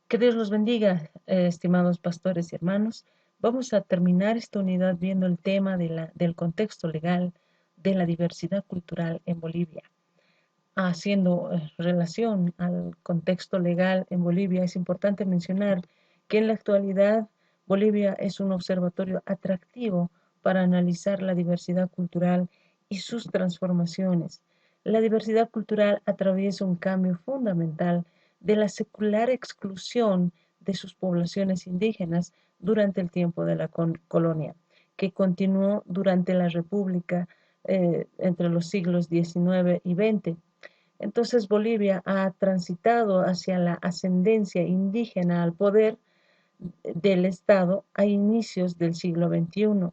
Que Dios los bendiga, estimados pastores y hermanos. Vamos a terminar esta unidad viendo el tema del contexto legal de la diversidad cultural en Bolivia. Haciendo relación al contexto legal en Bolivia, es importante mencionar que en la actualidad Bolivia es un observatorio atractivo para analizar la diversidad cultural y sus transformaciones. La diversidad cultural atraviesa un cambio fundamental de la secular exclusión de sus poblaciones indígenas durante el tiempo de la colonia, que continuó durante la República entre los siglos XIX y XX. Entonces Bolivia ha transitado hacia la ascendencia indígena al poder del Estado a inicios del siglo XXI.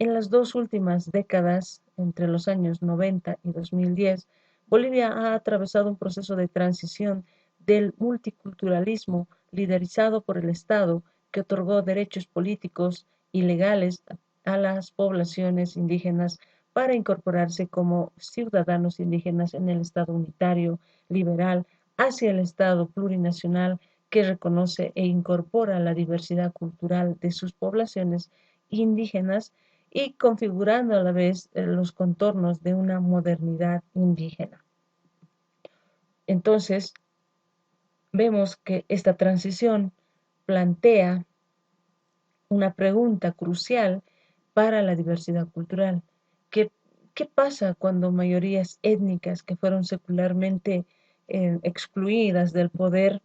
En las dos últimas décadas, entre los años 90 y 2010, Bolivia ha atravesado un proceso de transición del multiculturalismo liderizado por el Estado, que otorgó derechos políticos y legales a las poblaciones indígenas para incorporarse como ciudadanos indígenas en el Estado unitario, liberal, hacia el Estado plurinacional que reconoce e incorpora la diversidad cultural de sus poblaciones indígenas y configurando a la vez los contornos de una modernidad indígena. Entonces, vemos que esta transición plantea una pregunta crucial para la diversidad cultural. ¿Qué, qué pasa cuando mayorías étnicas que fueron secularmente excluidas del poder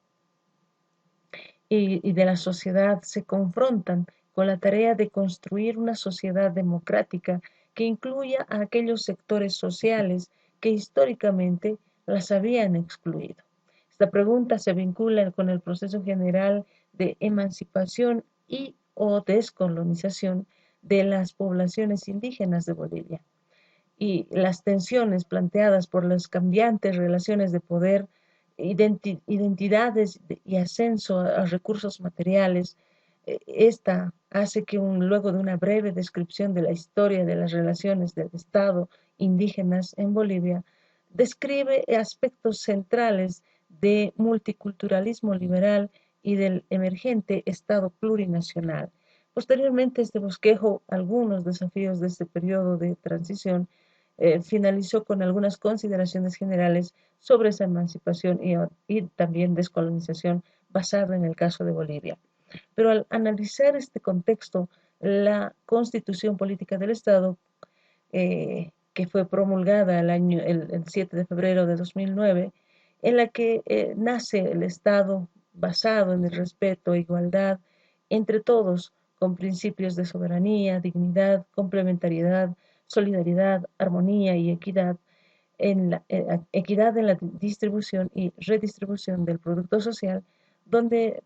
y de la sociedad se confrontan con la tarea de construir una sociedad democrática que incluya a aquellos sectores sociales que históricamente las habían excluido? Esta pregunta se vincula con el proceso general de emancipación y o descolonización de las poblaciones indígenas de Bolivia y las tensiones planteadas por las cambiantes relaciones de poder, identidades y ascenso a recursos materiales. Esta hace que luego de una breve descripción de la historia de las relaciones del Estado indígenas en Bolivia, describe aspectos centrales de multiculturalismo liberal y del emergente Estado plurinacional. Posteriormente, este bosquejo algunos desafíos de este periodo de transición finalizó con algunas consideraciones generales sobre esa emancipación y también descolonización basada en el caso de Bolivia. Pero al analizar este contexto, la Constitución Política del Estado, que fue promulgada el 7 de febrero de 2009, en la que nace el Estado basado en el respeto e igualdad entre todos, con principios de soberanía, dignidad, complementariedad, solidaridad, armonía y equidad equidad en la distribución y redistribución del producto social, donde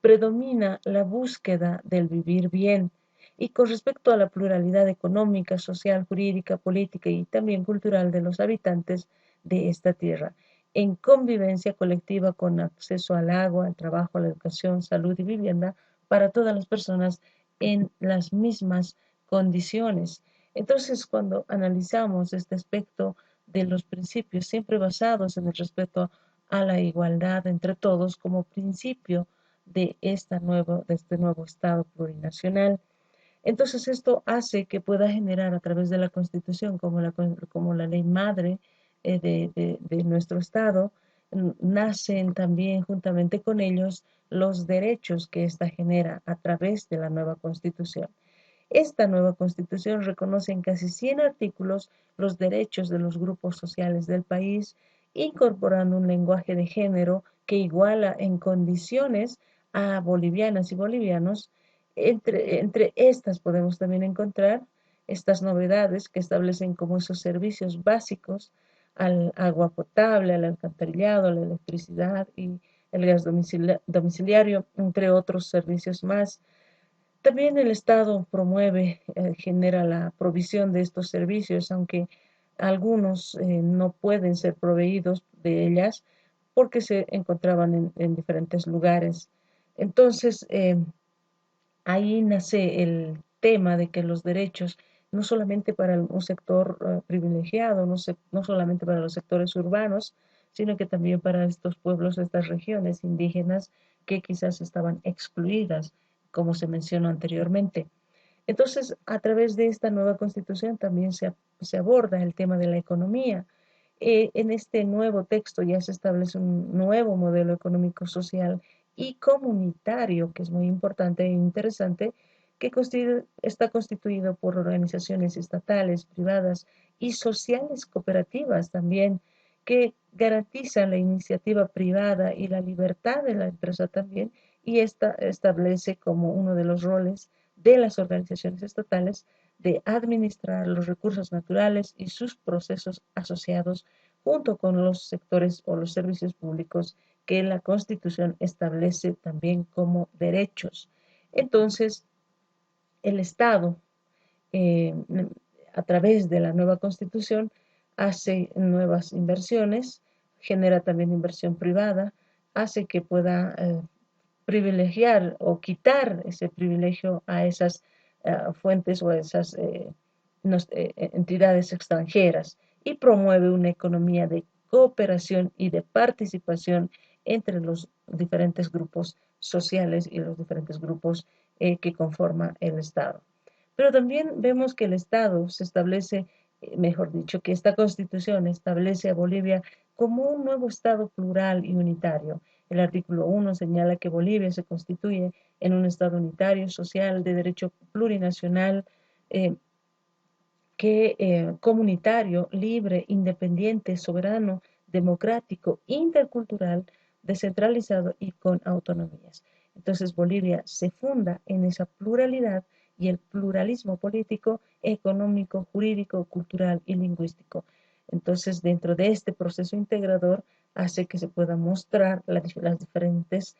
predomina la búsqueda del vivir bien. Y con respecto a la pluralidad económica, social, jurídica, política y también cultural de los habitantes de esta tierra, en convivencia colectiva con acceso al agua, al trabajo, a la educación, salud y vivienda para todas las personas en las mismas condiciones. Entonces, cuando analizamos este aspecto de los principios siempre basados en el respeto a la igualdad entre todos como principio de este nuevo Estado plurinacional. Entonces esto hace que pueda generar a través de la Constitución como la ley madre de nuestro Estado, nacen también juntamente con ellos los derechos que ésta genera a través de la nueva Constitución. Esta nueva Constitución reconoce en casi 100 artículos los derechos de los grupos sociales del país, incorporando un lenguaje de género que iguala en condiciones a bolivianas y bolivianos. Entre estas podemos también encontrar estas novedades que establecen como esos servicios básicos al agua potable, al alcantarillado, a la electricidad y el gas domiciliario, entre otros servicios más. También el Estado promueve, genera la provisión de estos servicios, aunque algunos no pueden ser proveídos de ellas porque se encontraban en diferentes lugares. Entonces, ahí nace el tema de que los derechos, no solamente para un sector privilegiado, no solamente para los sectores urbanos, sino que también para estos pueblos, estas regiones indígenas que quizás estaban excluidas, como se mencionó anteriormente. Entonces, a través de esta nueva constitución también se aborda el tema de la economía. En este nuevo texto ya se establece un nuevo modelo económico, social y comunitario, que es muy importante e interesante, que está constituido por organizaciones estatales, privadas y sociales cooperativas también, que garantizan la iniciativa privada y la libertad de la empresa también, y esta establece como uno de los roles de las organizaciones estatales de administrar los recursos naturales y sus procesos asociados junto con los sectores o los servicios públicos que la Constitución establece también como derechos. Entonces, el Estado, eh, a través de la nueva Constitución, hace nuevas inversiones, genera también inversión privada, hace que pueda privilegiar o quitar ese privilegio a esas fuentes o a esas entidades extranjeras y promueve una economía de cooperación y de participación entre los diferentes grupos sociales y los diferentes grupos que conforman el Estado. Pero también vemos que el Estado se establece, mejor dicho, que esta Constitución establece a Bolivia como un nuevo Estado plural y unitario. El artículo 1 señala que Bolivia se constituye en un Estado unitario, social, de derecho plurinacional, eh, comunitario, libre, independiente, soberano, democrático, intercultural, descentralizado y con autonomías. Entonces Bolivia se funda en esa pluralidad y el pluralismo político, económico, jurídico, cultural y lingüístico. Entonces, dentro de este proceso integrador, hace que se pueda mostrar las diferentes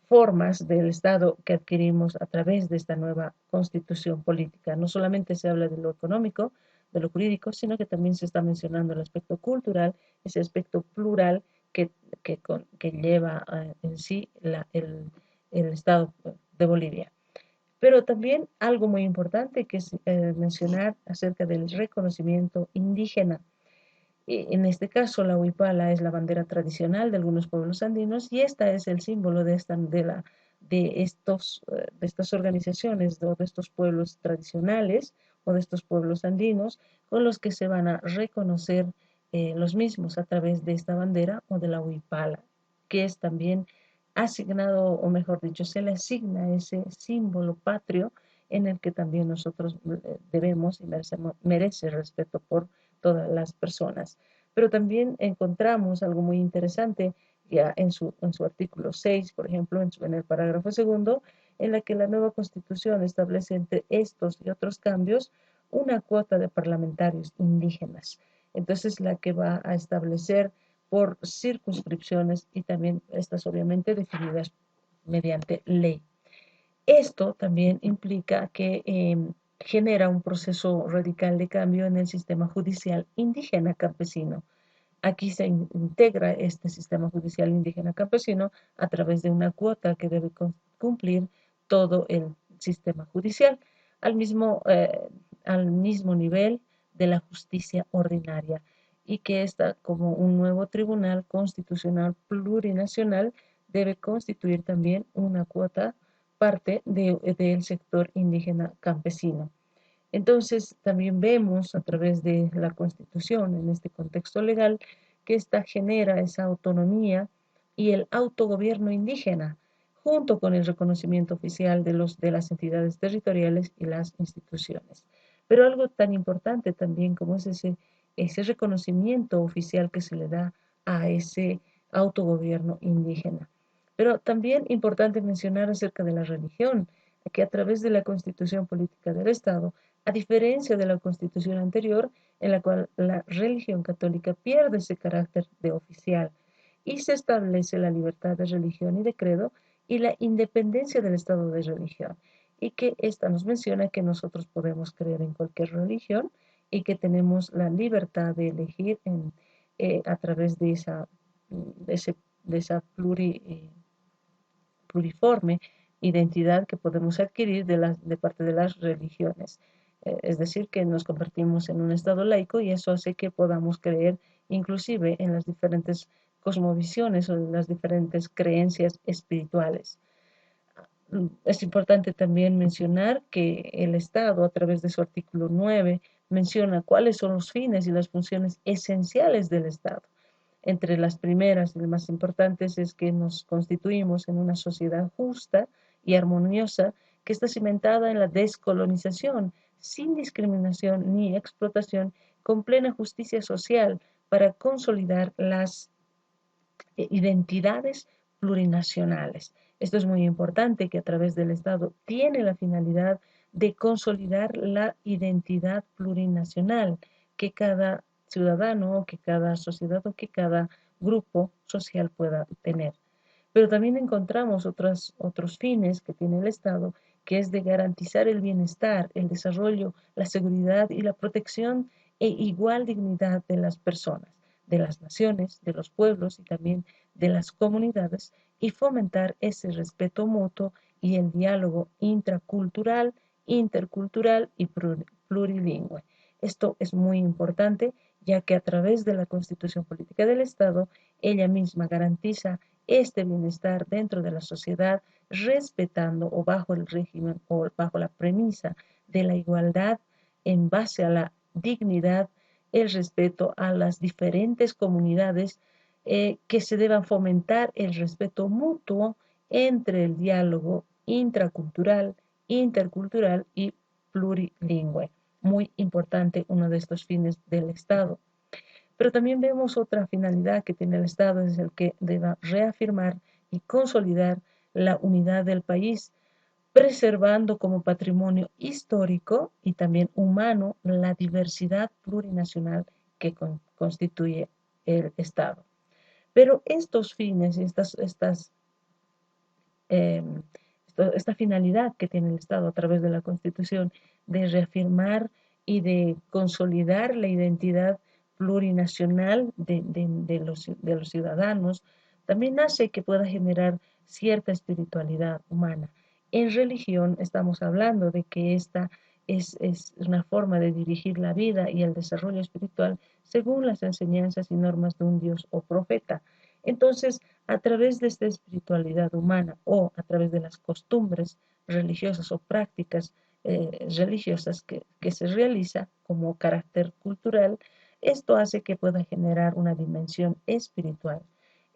formas del Estado que adquirimos a través de esta nueva constitución política. No solamente se habla de lo económico, de lo jurídico, sino que también se está mencionando el aspecto cultural, ese aspecto plural que, que lleva en sí el Estado de Bolivia. Pero también algo muy importante que es mencionar acerca del reconocimiento indígena. En este caso, la huipala es la bandera tradicional de algunos pueblos andinos y esta es el símbolo de estas organizaciones o de estos pueblos tradicionales o de estos pueblos andinos con los que se van a reconocer los mismos a través de esta bandera o de la huipala, que es también asignado, o mejor dicho, se le asigna ese símbolo patrio en el que también nosotros debemos y merece respeto por todas las personas. Pero también encontramos algo muy interesante ya en su artículo 6, por ejemplo, en el parágrafo segundo, en la que la nueva Constitución establece entre estos y otros cambios una cuota de parlamentarios indígenas. Entonces, la que va a establecer por circunscripciones y también estas obviamente definidas mediante ley. Esto también implica que genera un proceso radical de cambio en el sistema judicial indígena campesino. Aquí se integra este sistema judicial indígena campesino a través de una cuota que debe cumplir todo el sistema judicial al mismo, al mismo nivel de la justicia ordinaria y que esta como un nuevo tribunal constitucional plurinacional debe constituir también una cuota parte del sector indígena campesino. Entonces, también vemos a través de la Constitución, en este contexto legal, que esta genera esa autonomía y el autogobierno indígena, junto con el reconocimiento oficial de las entidades territoriales y las instituciones. Pero algo tan importante también como es ese reconocimiento oficial que se le da a ese autogobierno indígena. Pero también importante mencionar acerca de la religión, que a través de la Constitución Política del Estado, a diferencia de la Constitución anterior, en la cual la religión católica pierde ese carácter de oficial y se establece la libertad de religión y de credo y la independencia del Estado de religión. Y que esta nos menciona que nosotros podemos creer en cualquier religión y que tenemos la libertad de elegir a través de esa pluriforme identidad que podemos adquirir de parte de las religiones. Es decir, que nos convertimos en un Estado laico y eso hace que podamos creer inclusive en las diferentes cosmovisiones o en las diferentes creencias espirituales. Es importante también mencionar que el Estado, a través de su artículo 9, menciona cuáles son los fines y las funciones esenciales del Estado. Entre las primeras y las más importantes es que nos constituimos en una sociedad justa y armoniosa que está cimentada en la descolonización, sin discriminación ni explotación, con plena justicia social para consolidar las identidades plurinacionales. Esto es muy importante, que a través del Estado tiene la finalidad de consolidar la identidad plurinacional que cada ciudadano, que cada sociedad o que cada grupo social pueda tener. Pero también encontramos otros fines que tiene el Estado, que es de garantizar el bienestar, el desarrollo, la seguridad y la protección e igual dignidad de las personas, de las naciones, de los pueblos y también de las comunidades, y fomentar ese respeto mutuo y el diálogo intracultural, intercultural y plurilingüe. Esto es muy importante, ya que a través de la Constitución Política del Estado, ella misma garantiza este bienestar dentro de la sociedad, respetando o bajo el régimen o bajo la premisa de la igualdad en base a la dignidad, el respeto a las diferentes comunidades, que se deban fomentar el respeto mutuo entre el diálogo intracultural, intercultural y plurilingüe. Muy importante, uno de estos fines del Estado. Pero también vemos otra finalidad que tiene el Estado, es el que deba reafirmar y consolidar la unidad del país, preservando como patrimonio histórico y también humano la diversidad plurinacional que constituye el Estado. Pero estos fines y eh, esta finalidad que tiene el Estado a través de la Constitución de reafirmar y de consolidar la identidad plurinacional de los ciudadanos, también hace que pueda generar cierta espiritualidad humana. En religión estamos hablando de que esta es una forma de dirigir la vida y el desarrollo espiritual según las enseñanzas y normas de un Dios o profeta. Entonces, a través de esta espiritualidad humana o a través de las costumbres religiosas o prácticas religiosas que se realiza como carácter cultural, esto hace que pueda generar una dimensión espiritual.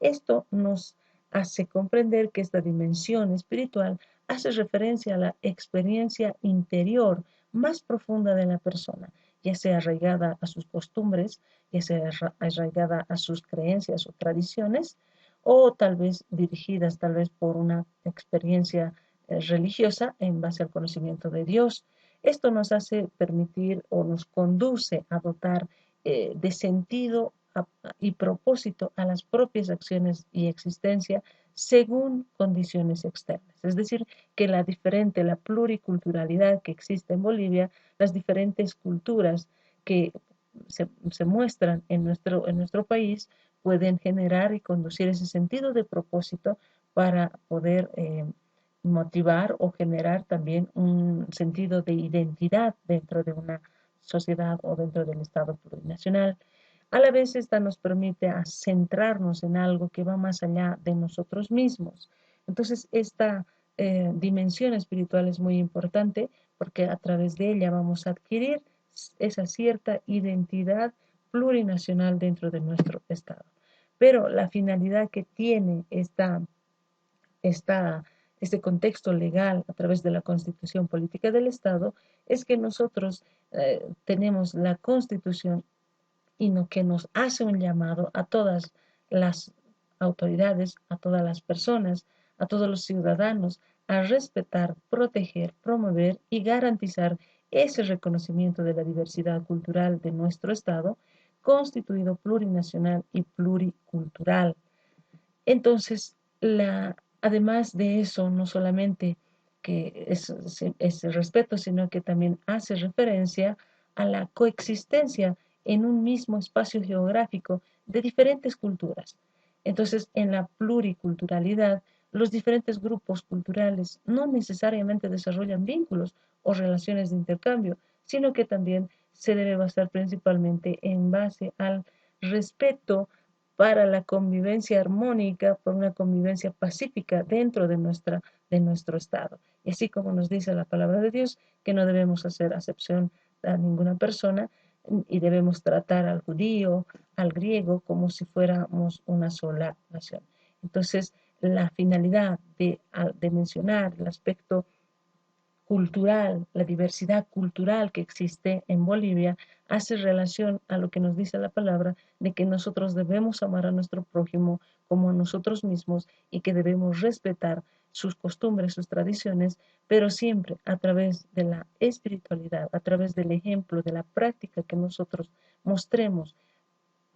Esto nos hace comprender que esta dimensión espiritual hace referencia a la experiencia interior más profunda de la persona, ya sea arraigada a sus costumbres, ya sea arraigada a sus creencias o tradiciones, o tal vez dirigidas tal vez por una experiencia religiosa en base al conocimiento de Dios. Esto nos hace permitir o nos conduce a dotar de sentido y propósito a las propias acciones y existencia según condiciones externas. Es decir, que la pluriculturalidad que existe en Bolivia, las diferentes culturas que se muestran en nuestro país, pueden generar y conducir ese sentido de propósito para poder motivar o generar también un sentido de identidad dentro de una sociedad o dentro del Estado plurinacional. A la vez, esta nos permite a centrarnos en algo que va más allá de nosotros mismos. Entonces, esta dimensión espiritual es muy importante porque a través de ella vamos a adquirir esa cierta identidad plurinacional dentro de nuestro Estado. Pero la finalidad que tiene esta, este contexto legal a través de la Constitución Política del Estado es que nosotros tenemos la Constitución y que nos hace un llamado a todas las autoridades, a todas las personas, a todos los ciudadanos, a respetar, proteger, promover y garantizar ese reconocimiento de la diversidad cultural de nuestro Estado, constituido plurinacional y pluricultural. Entonces, además de eso, no solamente que es el respeto, sino que también hace referencia a la coexistencia en un mismo espacio geográfico de diferentes culturas. Entonces, en la pluriculturalidad, los diferentes grupos culturales no necesariamente desarrollan vínculos o relaciones de intercambio, sino que también se debe basar principalmente en base al respeto para la convivencia armónica, por una convivencia pacífica dentro de nuestro Estado. Y así como nos dice la palabra de Dios, que no debemos hacer acepción a ninguna persona y debemos tratar al judío, al griego, como si fuéramos una sola nación. Entonces, la finalidad de mencionar el aspecto cultural, la diversidad cultural que existe en Bolivia, hace relación a lo que nos dice la palabra de que nosotros debemos amar a nuestro prójimo como a nosotros mismos y que debemos respetar sus costumbres, sus tradiciones, pero siempre a través de la espiritualidad, a través del ejemplo, de la práctica que nosotros mostremos,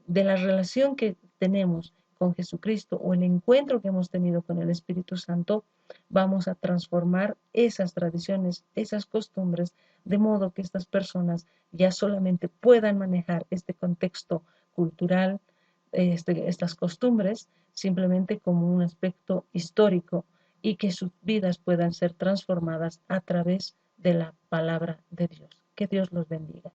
de la relación que tenemos con Jesucristo o el encuentro que hemos tenido con el Espíritu Santo, vamos a transformar esas tradiciones, esas costumbres, de modo que estas personas ya solamente puedan manejar este contexto cultural, estas costumbres, simplemente como un aspecto histórico y que sus vidas puedan ser transformadas a través de la palabra de Dios. Que Dios los bendiga.